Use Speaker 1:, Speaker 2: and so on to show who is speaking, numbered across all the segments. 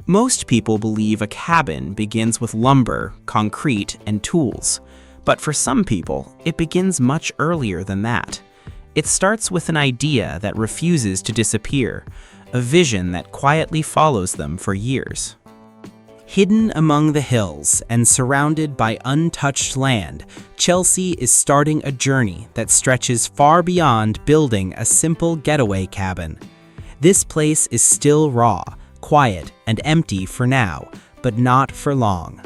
Speaker 1: Most people believe a cabin begins with lumber, concrete, and tools. But for some people, it begins much earlier than that. It starts with an idea that refuses to disappear, a vision that quietly follows them for years. Hidden among the hills and surrounded by untouched land, Chelsea is starting a journey that stretches far beyond building a simple getaway cabin. This place is still raw, quiet, and empty for now, but not for long.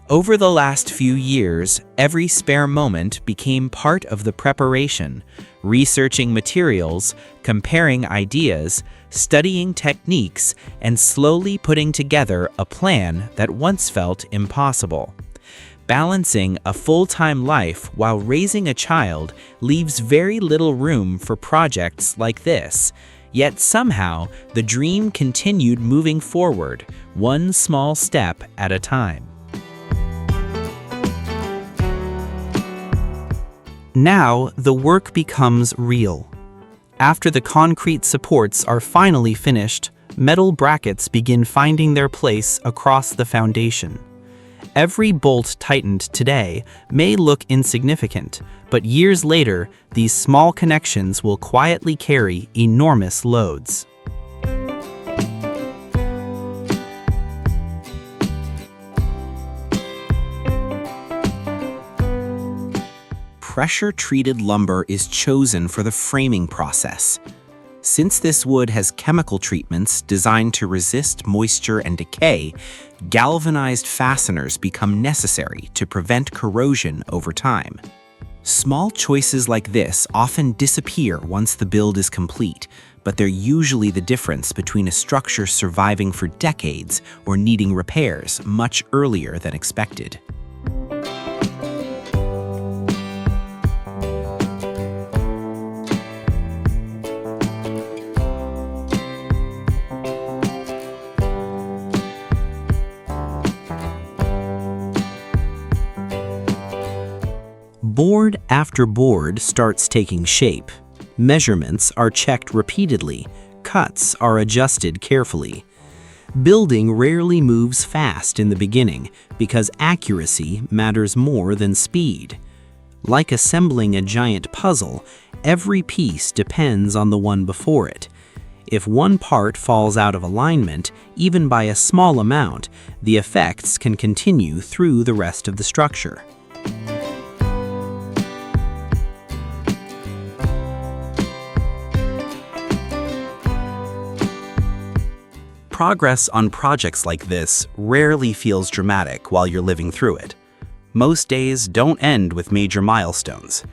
Speaker 1: Over the last few years, every spare moment became part of the preparation, researching materials, comparing ideas, studying techniques, and slowly putting together a plan that once felt impossible. Balancing a full-time life while raising a child leaves very little room for projects like this, yet somehow the dream continued moving forward, one small step at a time. Now, the work becomes real. After the concrete supports are finally finished, metal brackets begin finding their place across the foundation. Every bolt tightened today may look insignificant, but years later, these small connections will quietly carry enormous loads. Pressure-treated lumber is chosen for the framing process. Since this wood has chemical treatments designed to resist moisture and decay, galvanized fasteners become necessary to prevent corrosion over time. Small choices like this often disappear once the build is complete, but they're usually the difference between a structure surviving for decades or needing repairs much earlier than expected. Board after board starts taking shape. Measurements are checked repeatedly. Cuts are adjusted carefully. Building rarely moves fast in the beginning because accuracy matters more than speed. Like assembling a giant puzzle, every piece depends on the one before it. If one part falls out of alignment, even by a small amount, the effects can continue through the rest of the structure. Progress on projects like this rarely feels dramatic while you're living through it. Most days don't end with major milestones.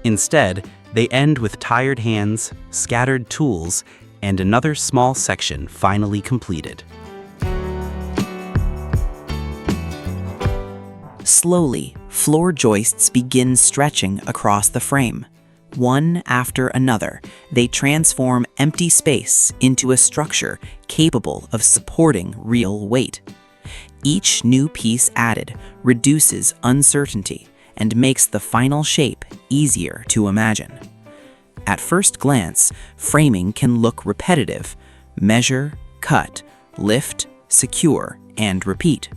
Speaker 1: Instead, they end with tired hands, scattered tools, and another small section finally completed. Slowly, floor joists begin stretching across the frame. One after another, they transform empty space into a structure capable of supporting real weight. Each new piece added reduces uncertainty and makes the final shape easier to imagine. At first glance, framing can look repetitive: measure, cut, lift, secure, and repeat.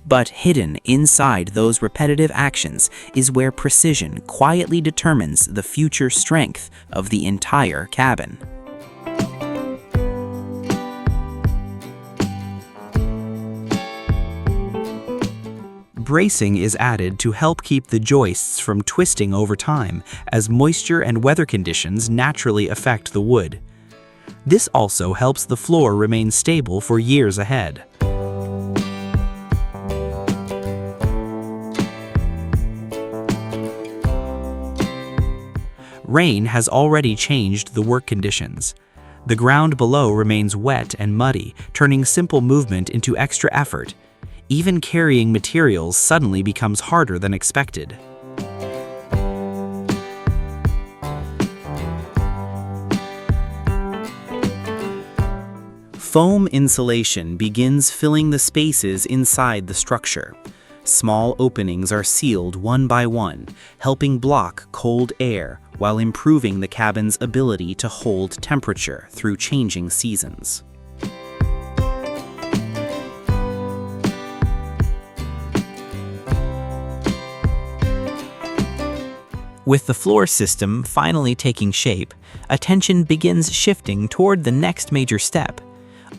Speaker 1: But hidden inside those repetitive actions is where precision quietly determines the future strength of the entire cabin. Bracing is added to help keep the joists from twisting over time, as moisture and weather conditions naturally affect the wood. This also helps the floor remain stable for years ahead. Rain has already changed the work conditions. The ground below remains wet and muddy, turning simple movement into extra effort. Even carrying materials suddenly becomes harder than expected. Foam insulation begins filling the spaces inside the structure. Small openings are sealed one by one, helping block cold air while improving the cabin's ability to hold temperature through changing seasons. With the floor system finally taking shape, attention begins shifting toward the next major step.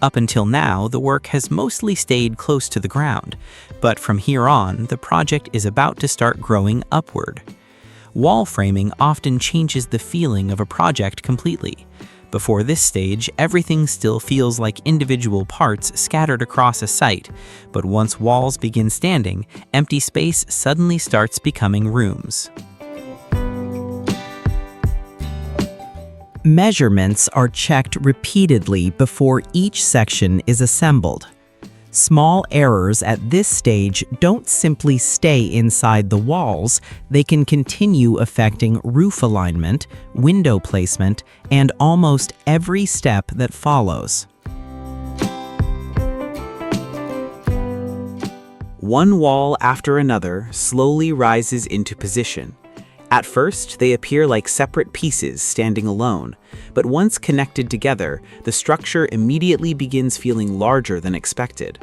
Speaker 1: Up until now, the work has mostly stayed close to the ground, but from here on, the project is about to start growing upward. Wall framing often changes the feeling of a project completely. Before this stage, everything still feels like individual parts scattered across a site, but once walls begin standing, empty space suddenly starts becoming rooms. Measurements are checked repeatedly before each section is assembled. Small errors at this stage don't simply stay inside the walls, they can continue affecting roof alignment, window placement, and almost every step that follows. One wall after another slowly rises into position. At first, they appear like separate pieces standing alone, but once connected together, the structure immediately begins feeling larger than expected.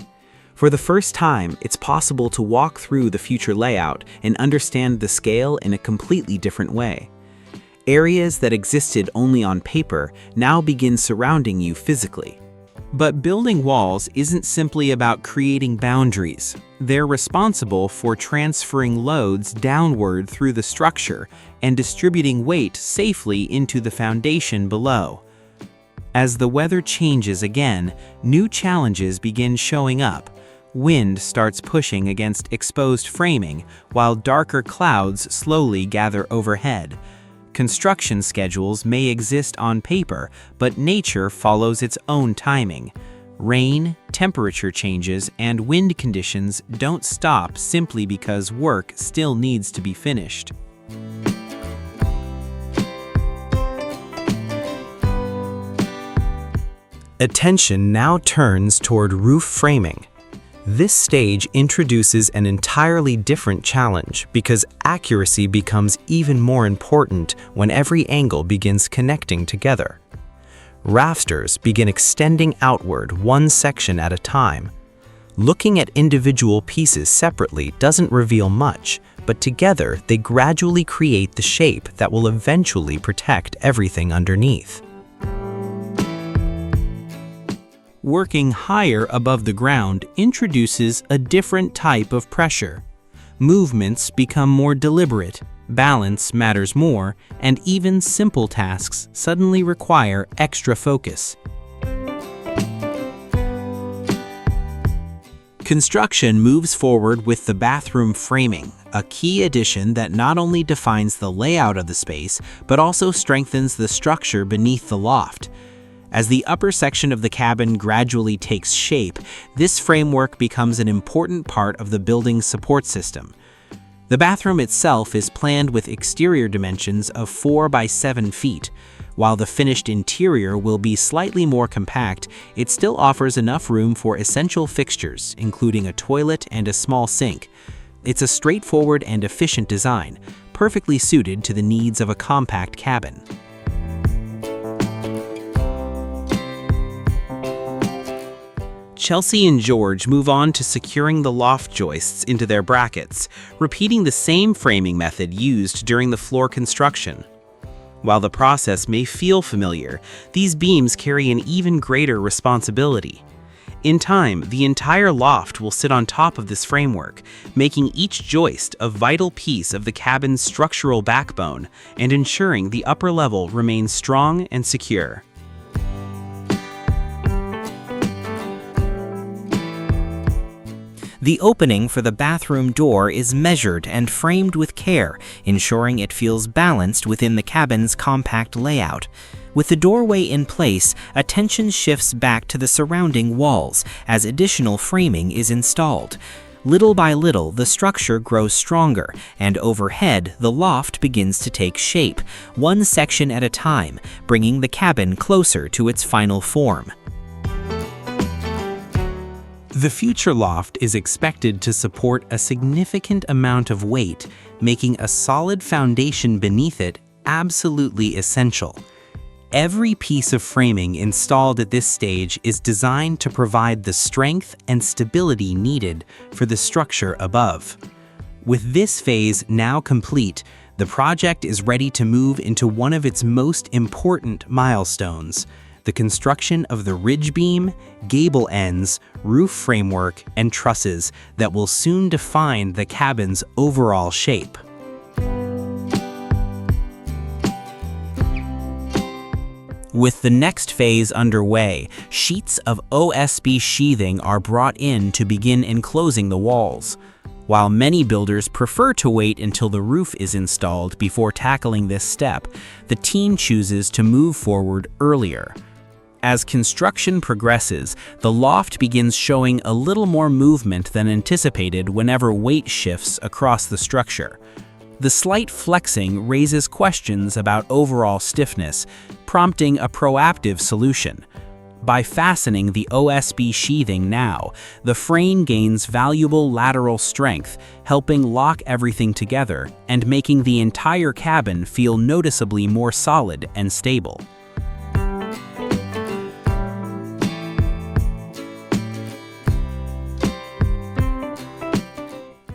Speaker 1: For the first time, it's possible to walk through the future layout and understand the scale in a completely different way. Areas that existed only on paper now begin surrounding you physically. But building walls isn't simply about creating boundaries. They're responsible for transferring loads downward through the structure and distributing weight safely into the foundation below. As the weather changes again, new challenges begin showing up. Wind starts pushing against exposed framing, while darker clouds slowly gather overhead. Construction schedules may exist on paper, but nature follows its own timing. Rain, temperature changes, and wind conditions don't stop simply because work still needs to be finished. Attention now turns toward roof framing. This stage introduces an entirely different challenge because accuracy becomes even more important when every angle begins connecting together. Rafters begin extending outward one section at a time. Looking at individual pieces separately doesn't reveal much, but together they gradually create the shape that will eventually protect everything underneath. Working higher above the ground introduces a different type of pressure. Movements become more deliberate, balance matters more, and even simple tasks suddenly require extra focus. Construction moves forward with the bathroom framing, a key addition that not only defines the layout of the space, but also strengthens the structure beneath the loft. As the upper section of the cabin gradually takes shape, this framework becomes an important part of the building's support system. The bathroom itself is planned with exterior dimensions of 4 by 7 feet. While the finished interior will be slightly more compact, it still offers enough room for essential fixtures, including a toilet and a small sink. It's a straightforward and efficient design, perfectly suited to the needs of a compact cabin. Chelsea and George move on to securing the loft joists into their brackets, repeating the same framing method used during the floor construction. While the process may feel familiar, these beams carry an even greater responsibility. In time, the entire loft will sit on top of this framework, making each joist a vital piece of the cabin's structural backbone and ensuring the upper level remains strong and secure. The opening for the bathroom door is measured and framed with care, ensuring it feels balanced within the cabin's compact layout. With the doorway in place, attention shifts back to the surrounding walls as additional framing is installed. Little by little, the structure grows stronger, and overhead, the loft begins to take shape, one section at a time, bringing the cabin closer to its final form. The future loft is expected to support a significant amount of weight, making a solid foundation beneath it absolutely essential. Every piece of framing installed at this stage is designed to provide the strength and stability needed for the structure above. With this phase now complete, the project is ready to move into one of its most important milestones: the construction of the ridge beam, gable ends, roof framework, and trusses that will soon define the cabin's overall shape. With the next phase underway, sheets of OSB sheathing are brought in to begin enclosing the walls. While many builders prefer to wait until the roof is installed before tackling this step, the team chooses to move forward earlier. As construction progresses, the loft begins showing a little more movement than anticipated whenever weight shifts across the structure. The slight flexing raises questions about overall stiffness, prompting a proactive solution. By fastening the OSB sheathing now, the frame gains valuable lateral strength, helping lock everything together and making the entire cabin feel noticeably more solid and stable.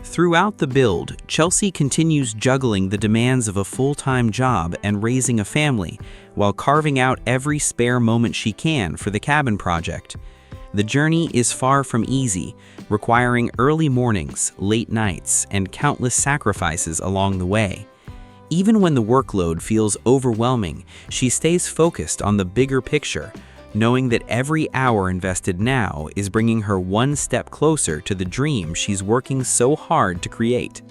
Speaker 1: Throughout the build, Chelsea continues juggling the demands of a full-time job and raising a family, while carving out every spare moment she can for the cabin project. The journey is far from easy, requiring early mornings, late nights, and countless sacrifices along the way. Even when the workload feels overwhelming, she stays focused on the bigger picture, knowing that every hour invested now is bringing her one step closer to the dream she's working so hard to create.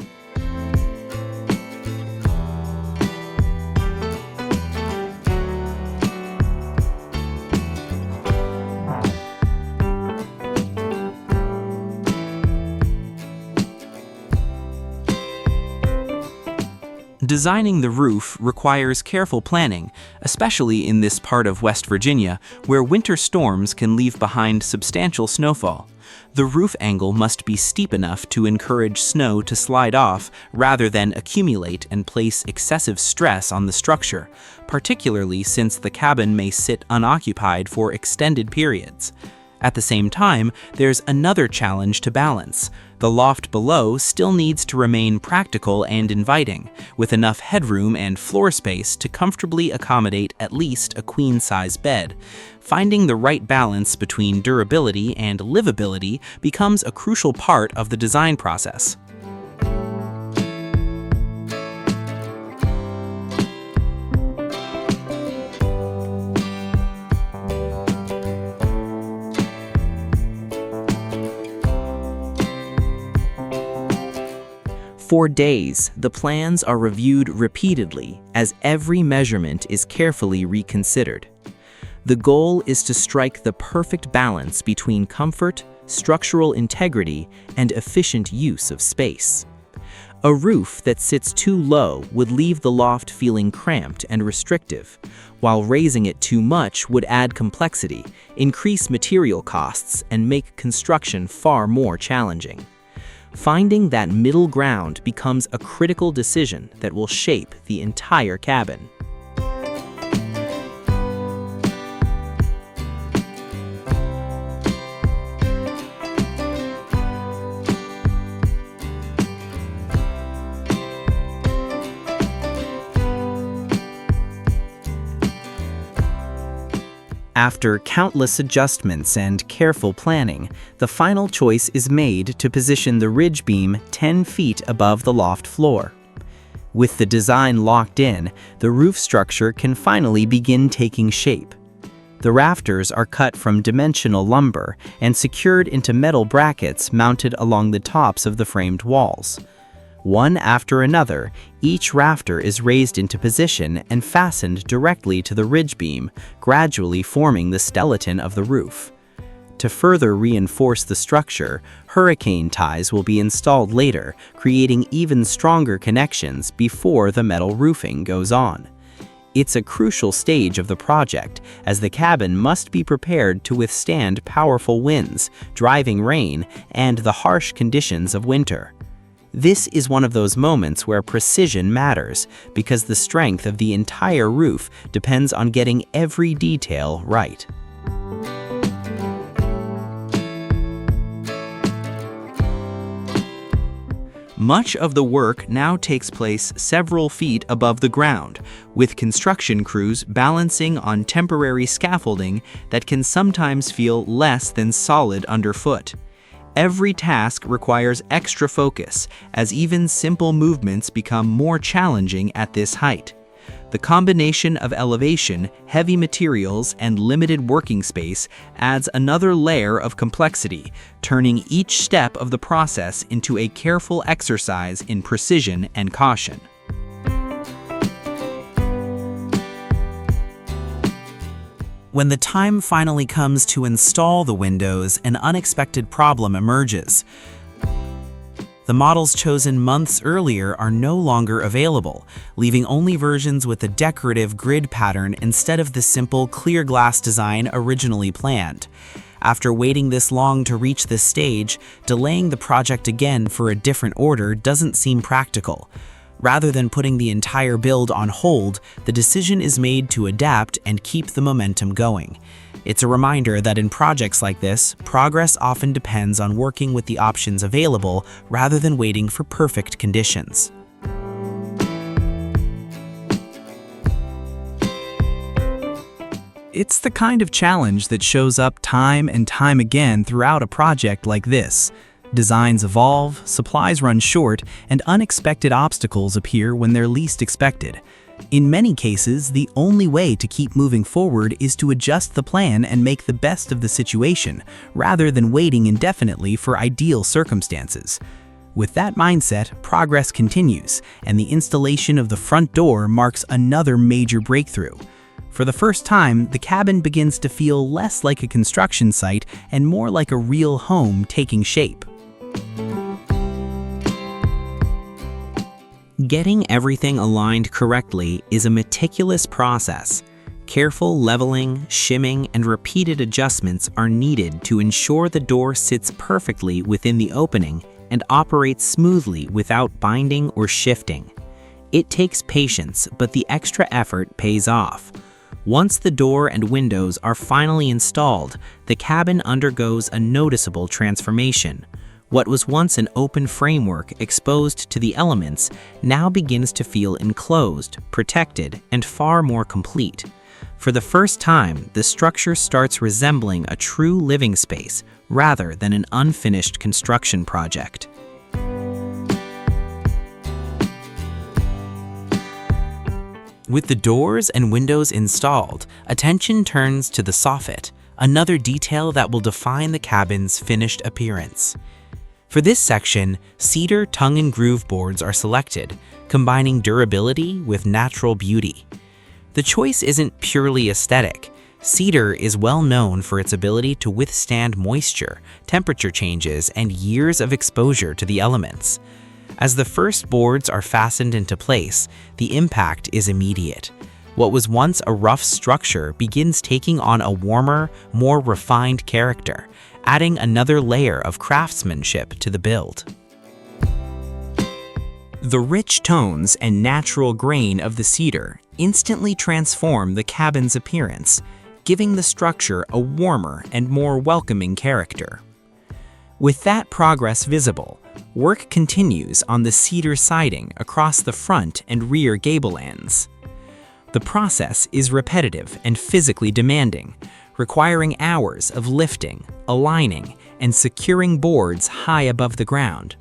Speaker 1: Designing the roof requires careful planning, especially in this part of West Virginia, where winter storms can leave behind substantial snowfall. The roof angle must be steep enough to encourage snow to slide off rather than accumulate and place excessive stress on the structure, particularly since the cabin may sit unoccupied for extended periods. At the same time, there's another challenge to balance. The loft below still needs to remain practical and inviting, with enough headroom and floor space to comfortably accommodate at least a queen-size bed. Finding the right balance between durability and livability becomes a crucial part of the design process. For days, the plans are reviewed repeatedly as every measurement is carefully reconsidered. The goal is to strike the perfect balance between comfort, structural integrity, and efficient use of space. A roof that sits too low would leave the loft feeling cramped and restrictive, while raising it too much would add complexity, increase material costs, and make construction far more challenging. Finding that middle ground becomes a critical decision that will shape the entire cabin. After countless adjustments and careful planning, the final choice is made to position the ridge beam 10 feet above the loft floor. With the design locked in, the roof structure can finally begin taking shape. The rafters are cut from dimensional lumber and secured into metal brackets mounted along the tops of the framed walls. One after another, each rafter is raised into position and fastened directly to the ridge beam, gradually forming the skeleton of the roof. To further reinforce the structure, hurricane ties will be installed later, creating even stronger connections before the metal roofing goes on. It's a crucial stage of the project, as the cabin must be prepared to withstand powerful winds, driving rain, and the harsh conditions of winter. This is one of those moments where precision matters, because the strength of the entire roof depends on getting every detail right. Much of the work now takes place several feet above the ground, with construction crews balancing on temporary scaffolding that can sometimes feel less than solid underfoot. Every task requires extra focus, as even simple movements become more challenging at this height. The combination of elevation, heavy materials, and limited working space adds another layer of complexity, turning each step of the process into a careful exercise in precision and caution. When the time finally comes to install the windows, an unexpected problem emerges. The models chosen months earlier are no longer available, leaving only versions with a decorative grid pattern instead of the simple clear glass design originally planned. After waiting this long to reach this stage, delaying the project again for a different order doesn't seem practical. Rather than putting the entire build on hold, the decision is made to adapt and keep the momentum going. It's a reminder that in projects like this, progress often depends on working with the options available rather than waiting for perfect conditions.
Speaker 2: It's the kind of challenge that shows up time and time again throughout a project like this. Designs evolve, supplies run short, and unexpected obstacles appear when they're least expected. In many cases, the only way to keep moving forward is to adjust the plan and make the best of the situation, rather than waiting indefinitely for ideal circumstances. With that mindset, progress continues, and the installation of the front door marks another major breakthrough. For the first time, the cabin begins to feel less like a construction site and more like a real home taking shape.
Speaker 1: Getting everything aligned correctly is a meticulous process. Careful leveling, shimming, and repeated adjustments are needed to ensure the door sits perfectly within the opening and operates smoothly without binding or shifting. It takes patience, but the extra effort pays off. Once the door and windows are finally installed, the cabin undergoes a noticeable transformation. What was once an open framework exposed to the elements now begins to feel enclosed, protected, and far more complete. For the first time, the structure starts resembling a true living space rather than an unfinished construction project. With the doors and windows installed, attention turns to the soffit, another detail that will define the cabin's finished appearance. For this section, cedar tongue and groove boards are selected, combining durability with natural beauty. The choice isn't purely aesthetic. Cedar is well known for its ability to withstand moisture, temperature changes, and years of exposure to the elements. As the first boards are fastened into place, the impact is immediate. What was once a rough structure begins taking on a warmer, more refined character, adding another layer of craftsmanship to the build. The rich tones and natural grain of the cedar instantly transform the cabin's appearance, giving the structure a warmer and more welcoming character. With that progress visible, work continues on the cedar siding across the front and rear gable ends. The process is repetitive and physically demanding, requiring hours of lifting, aligning, and securing boards high above the ground.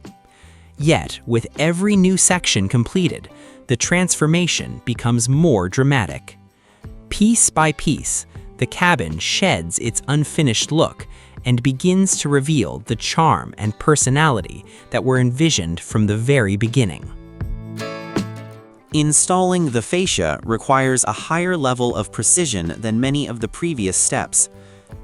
Speaker 1: Yet, with every new section completed, the transformation becomes more dramatic. Piece by piece, the cabin sheds its unfinished look and begins to reveal the charm and personality that were envisioned from the very beginning. Installing the fascia requires a higher level of precision than many of the previous steps.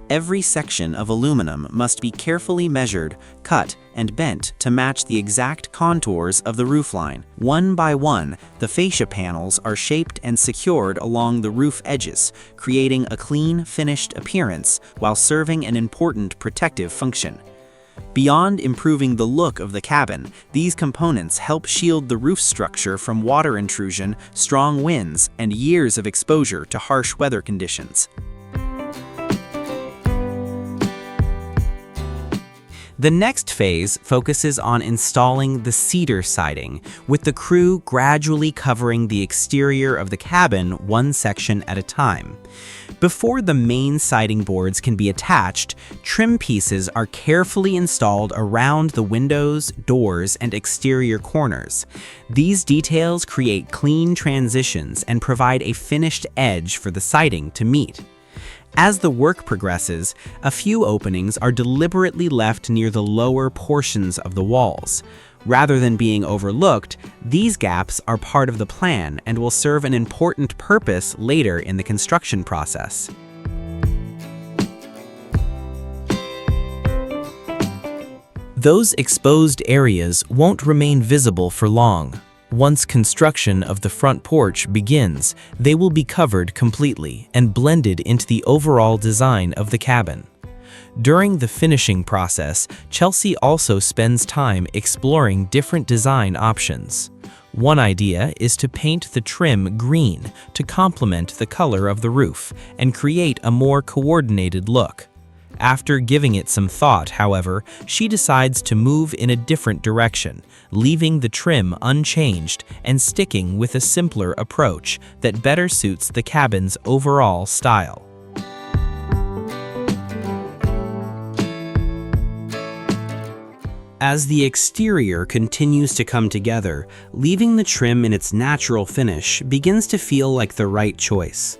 Speaker 1: Every section of aluminum must be carefully measured, cut, and bent to match the exact contours of the roofline. One by one, the fascia panels are shaped and secured along the roof edges, creating a clean, finished appearance while serving an important protective function. Beyond improving the look of the cabin, these components help shield the roof structure from water intrusion, strong winds, and years of exposure to harsh weather conditions. The next phase focuses on installing the cedar siding, with the crew gradually covering the exterior of the cabin one section at a time. Before the main siding boards can be attached, trim pieces are carefully installed around the windows, doors, and exterior corners. These details create clean transitions and provide a finished edge for the siding to meet. As the work progresses, a few openings are deliberately left near the lower portions of the walls. Rather than being overlooked, these gaps are part of the plan and will serve an important purpose later in the construction process. Those exposed areas won't remain visible for long. Once construction of the front porch begins, they will be covered completely and blended into the overall design of the cabin. During the finishing process, Chelsea also spends time exploring different design options. One idea is to paint the trim green to complement the color of the roof and create a more coordinated look. After giving it some thought, however, she decides to move in a different direction, leaving the trim unchanged and sticking with a simpler approach that better suits the cabin's overall style. As the exterior continues to come together, leaving the trim in its natural finish begins to feel like the right choice.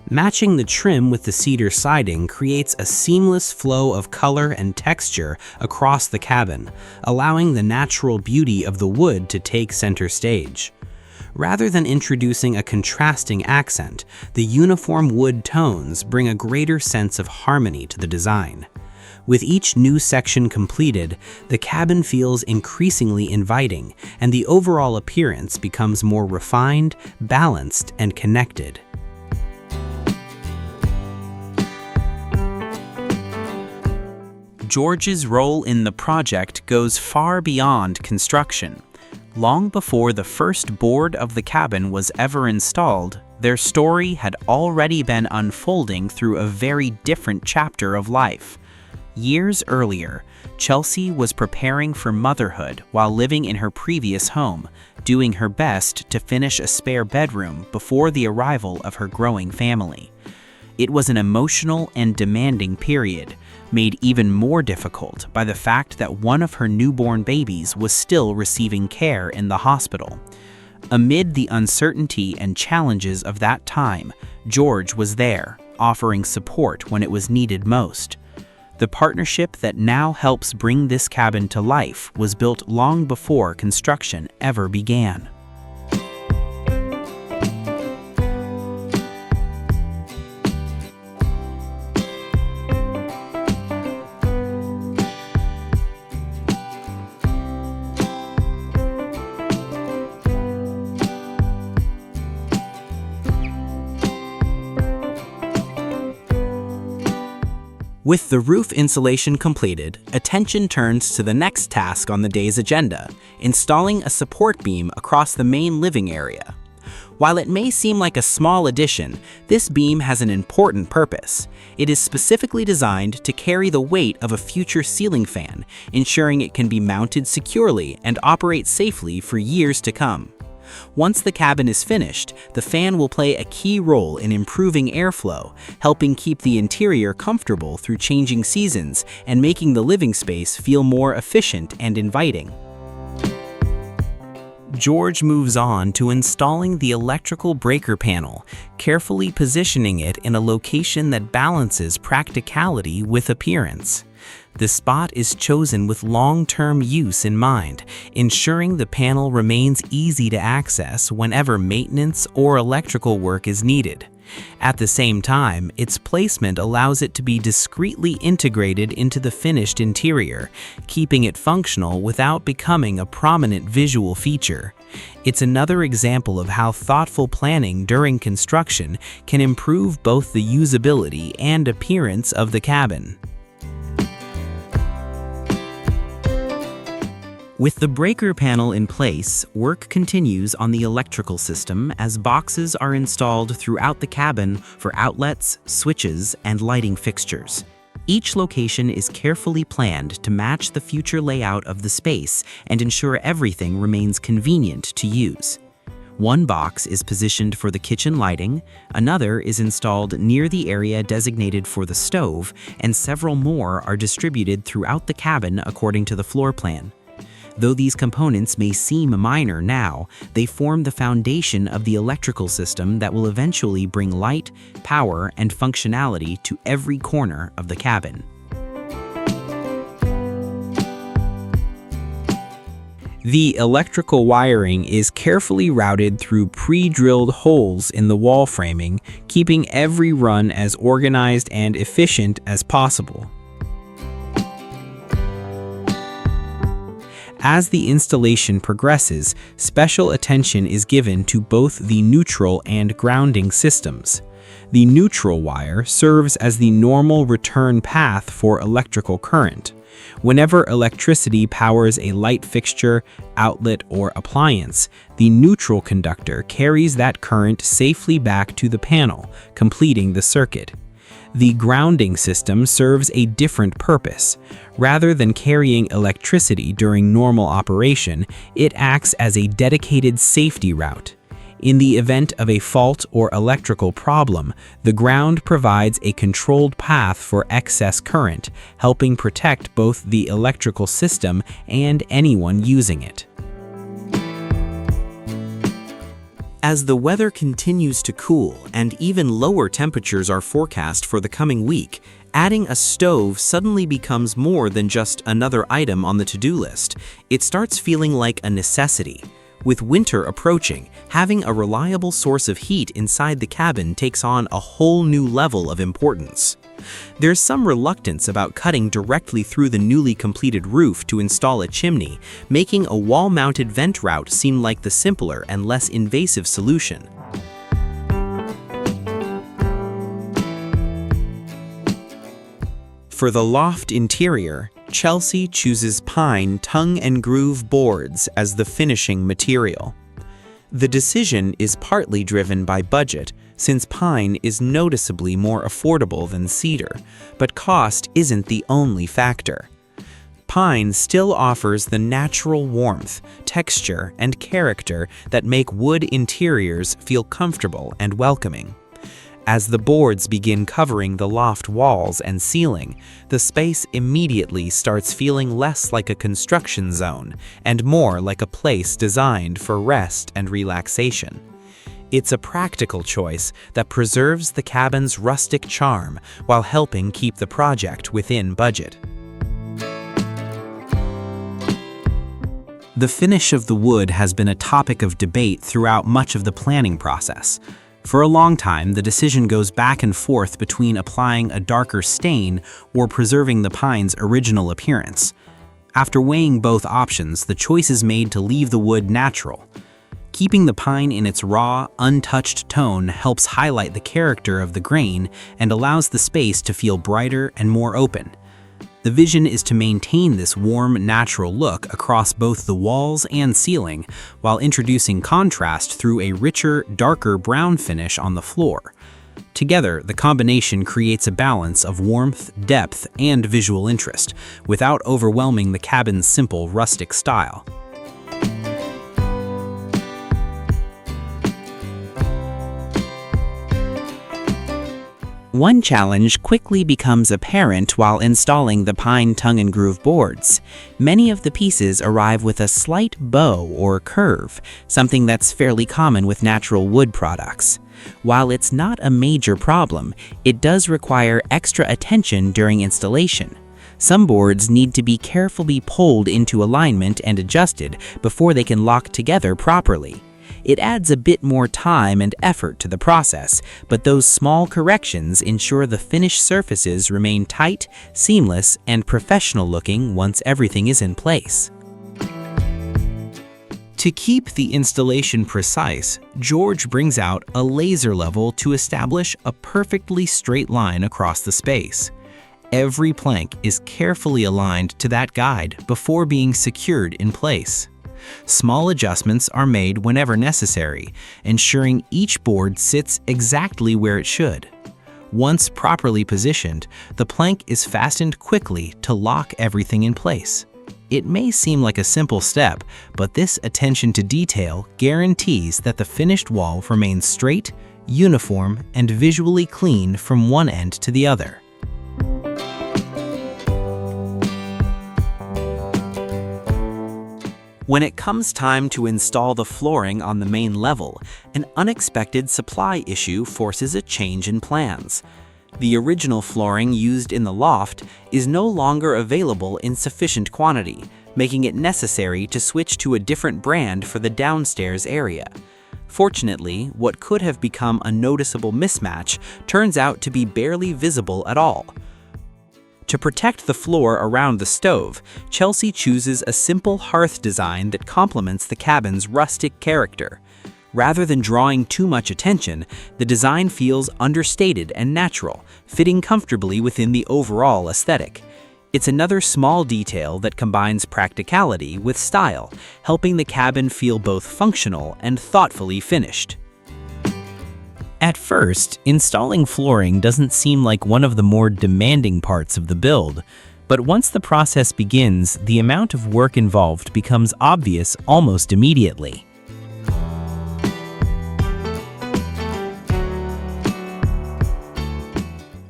Speaker 1: Matching the trim with the cedar siding creates a seamless flow of color and texture across the cabin, allowing the natural beauty of the wood to take center stage. Rather than introducing a contrasting accent, the uniform wood tones bring a greater sense of harmony to the design. With each new section completed, the cabin feels increasingly inviting, and the overall appearance becomes more refined, balanced, and connected. George's role in the project goes far beyond construction. Long before the first board of the cabin was ever installed, their story had already been unfolding through a very different chapter of life. Years earlier, Chelsea was preparing for motherhood while living in her previous home, doing her best to finish a spare bedroom before the arrival of her growing family. It was an emotional and demanding period, made even more difficult by the fact that one of her newborn babies was still receiving care in the hospital. Amid the uncertainty and challenges of that time, George was there, offering support when it was needed most. The partnership that now helps bring this cabin to life was built long before construction ever began. With the roof insulation completed, attention turns to the next task on the day's agenda, installing a support beam across the main living area. While it may seem like a small addition, this beam has an important purpose. It is specifically designed to carry the weight of a future ceiling fan, ensuring it can be mounted securely and operate safely for years to come. Once the cabin is finished, the fan will play a key role in improving airflow, helping keep the interior comfortable through changing seasons and making the living space feel more efficient and inviting. George moves on to installing the electrical breaker panel, carefully positioning it in a location that balances practicality with appearance. The spot is chosen with long-term use in mind, ensuring the panel remains easy to access whenever maintenance or electrical work is needed.
Speaker 2: At the same time, its placement allows it to be discreetly integrated into the finished interior, keeping it functional without becoming a prominent visual feature. It's another example of how thoughtful planning during construction can improve both the usability and appearance of the cabin. With the breaker panel in place, work continues on the electrical system as boxes are installed throughout the cabin for outlets, switches, and lighting fixtures. Each location is carefully planned to match the future layout of the space and ensure everything remains convenient to use. One box is positioned for the kitchen lighting, another is installed near the area designated for the stove, and several more are distributed throughout the cabin according to the floor plan. Though these components may seem minor now, they form the foundation of the electrical system that will eventually bring light, power, and functionality to every corner of the cabin. The electrical wiring is carefully routed through pre-drilled holes in the wall framing, keeping every run as organized and efficient as possible. As the installation progresses, special attention is given to both the neutral and grounding systems. The neutral wire serves as the normal return path for electrical current. Whenever electricity powers a light fixture, outlet, or appliance, the neutral conductor carries that current safely back to the panel, completing the circuit. The grounding system serves a different purpose. Rather than carrying electricity during normal operation, it acts as a dedicated safety route. In the event of a fault or electrical problem, the ground provides a controlled path for excess current, helping protect both the electrical system and anyone using it. As the weather continues to cool and even lower temperatures are forecast for the coming week, adding a stove suddenly becomes more than just another item on the to-do list. It starts feeling like a necessity. With winter approaching, having a reliable source of heat inside the cabin takes on a whole new level of importance. There's some reluctance about cutting directly through the newly completed roof to install a chimney, making a wall-mounted vent route seem like the simpler and less invasive solution. For the loft interior, Chelsea chooses pine tongue and groove boards as the finishing material. The decision is partly driven by budget, since pine is noticeably more affordable than cedar, but cost isn't the only factor. Pine still offers the natural warmth, texture, and character that make wood interiors feel comfortable and welcoming. As the boards begin covering the loft walls and ceiling, the space immediately starts feeling less like a construction zone and more like a place designed for rest and relaxation. It's a practical choice that preserves the cabin's rustic charm while helping keep the project within budget. The finish of the wood has been a topic of debate throughout much of the planning process. For a long time, the decision goes back and forth between applying a darker stain or preserving the pine's original appearance. After weighing both options, the choice is made to leave the wood natural. Keeping the pine in its raw, untouched tone helps highlight the character of the grain and allows the space to feel brighter and more open. The vision is to maintain this warm, natural look across both the walls and ceiling, while introducing contrast through a richer, darker brown finish on the floor. Together, the combination creates a balance of warmth, depth, and visual interest, without overwhelming the cabin's simple, rustic style. One challenge quickly becomes apparent while installing the pine tongue and groove boards. Many of the pieces arrive with a slight bow or curve, something that's fairly common with natural wood products. While it's not a major problem, it does require extra attention during installation. Some boards need to be carefully pulled into alignment and adjusted before they can lock together properly.
Speaker 1: It adds a bit more time and effort to the process, but those small corrections ensure the finished surfaces remain tight, seamless, and professional looking once everything is in place. To keep the installation precise, George brings out a laser level to establish a perfectly straight line across the space. Every plank is carefully aligned to that guide before being secured in place. Small adjustments are made whenever necessary, ensuring each board sits exactly where it should. Once properly positioned, the plank is fastened quickly to lock everything in place. It may seem like a simple step, but this attention to detail guarantees that the finished wall remains straight, uniform, and visually clean from one end to the other. When it comes time to install the flooring on the main level, an unexpected supply issue forces a change in plans. The original flooring used in the loft is no longer available in sufficient quantity, making it necessary to switch to a different brand for the downstairs area. Fortunately, what could have become a noticeable mismatch turns out to be barely visible at all. To protect the floor around the stove, Chelsea chooses a simple hearth design that complements the cabin's rustic character. Rather than drawing too much attention, the design feels understated and natural, fitting comfortably within the overall aesthetic. It's another small detail that combines practicality with style, helping the cabin feel both functional and thoughtfully finished. At first, installing flooring doesn't seem like one of the more demanding parts of the build, but once the process begins, the amount of work involved becomes obvious almost immediately.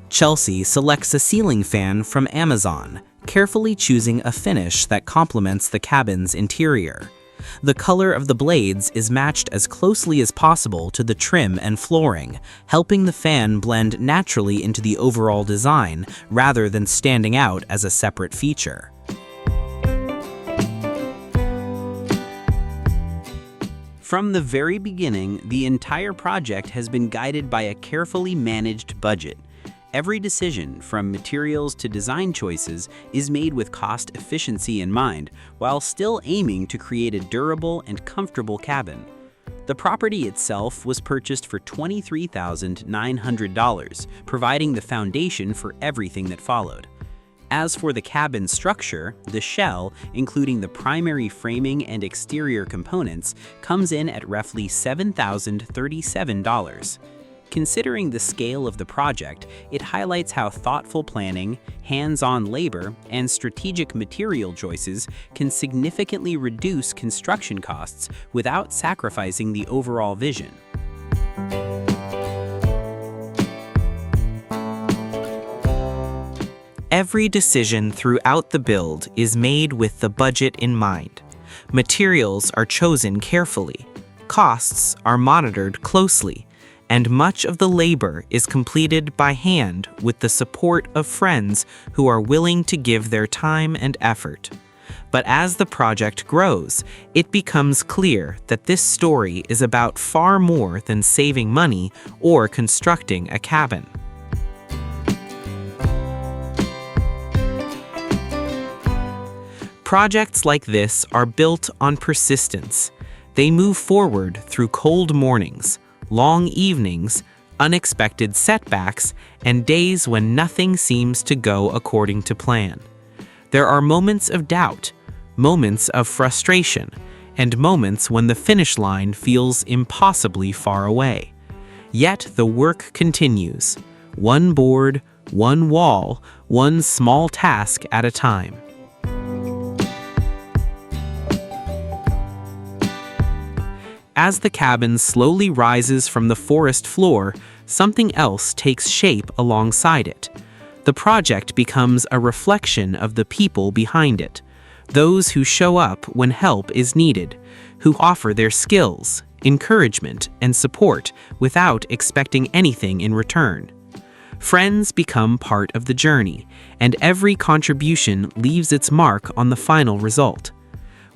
Speaker 1: Chelsea selects a ceiling fan from Amazon, carefully choosing a finish that complements the cabin's interior. The color of the blades is matched as closely as possible to the trim and flooring, helping the fan blend naturally into the overall design rather than standing out as a separate feature. From the very beginning, the entire project has been guided by a carefully managed budget. Every decision, from materials to design choices, is made with cost efficiency in mind, while still aiming to create a durable and comfortable cabin. The property itself was purchased for $23,900, providing the foundation for everything that followed. As for the cabin structure, the shell, including the primary framing and exterior components, comes in at roughly $7,037. Considering the scale of the project, it highlights how thoughtful planning, hands-on labor, and strategic material choices can significantly reduce construction costs without sacrificing the overall vision. Every decision throughout the build is made with the budget in mind. Materials are chosen carefully, costs are monitored closely, and much of the labor is completed by hand with the support of friends who are willing to give their time and effort. But as the project grows, it becomes clear that this story is about far more than saving money or constructing a cabin. Projects like this are built on persistence. They move forward through cold mornings, long evenings, unexpected setbacks, and days when nothing seems to go according to plan. There are moments of doubt, moments of frustration, and moments when the finish line feels impossibly far away. Yet the work continues, one board, one wall, one small task at a time. As the cabin slowly rises from the forest floor, something else takes shape alongside it. The project becomes a reflection of the people behind it, those who show up when help is needed, who offer their skills, encouragement, and support without expecting anything in return. Friends become part of the journey, and every contribution leaves its mark on the final result.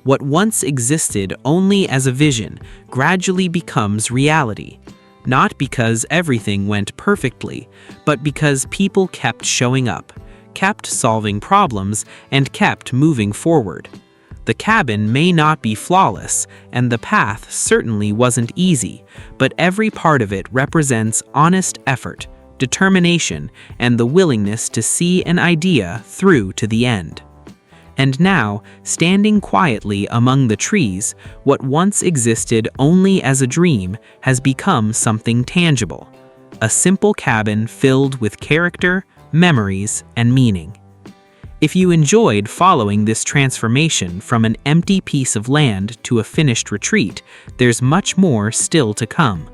Speaker 1: What once existed only as a vision gradually becomes reality. Not because everything went perfectly, but because people kept showing up, kept solving problems, and kept moving forward. The cabin may not be flawless, and the path certainly wasn't easy, but every part of it represents honest effort, determination, and the willingness to see an idea through to the end. And now, standing quietly among the trees, what once existed only as a dream has become something tangible. A simple cabin filled with character, memories, and meaning. If you enjoyed following this transformation from an empty piece of land to a finished retreat, there's much more still to come.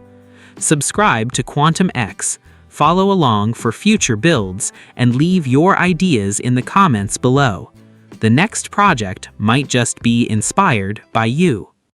Speaker 1: Subscribe to Quantum X, follow along for future builds, and leave your ideas in the comments below. The next project might just be inspired by you.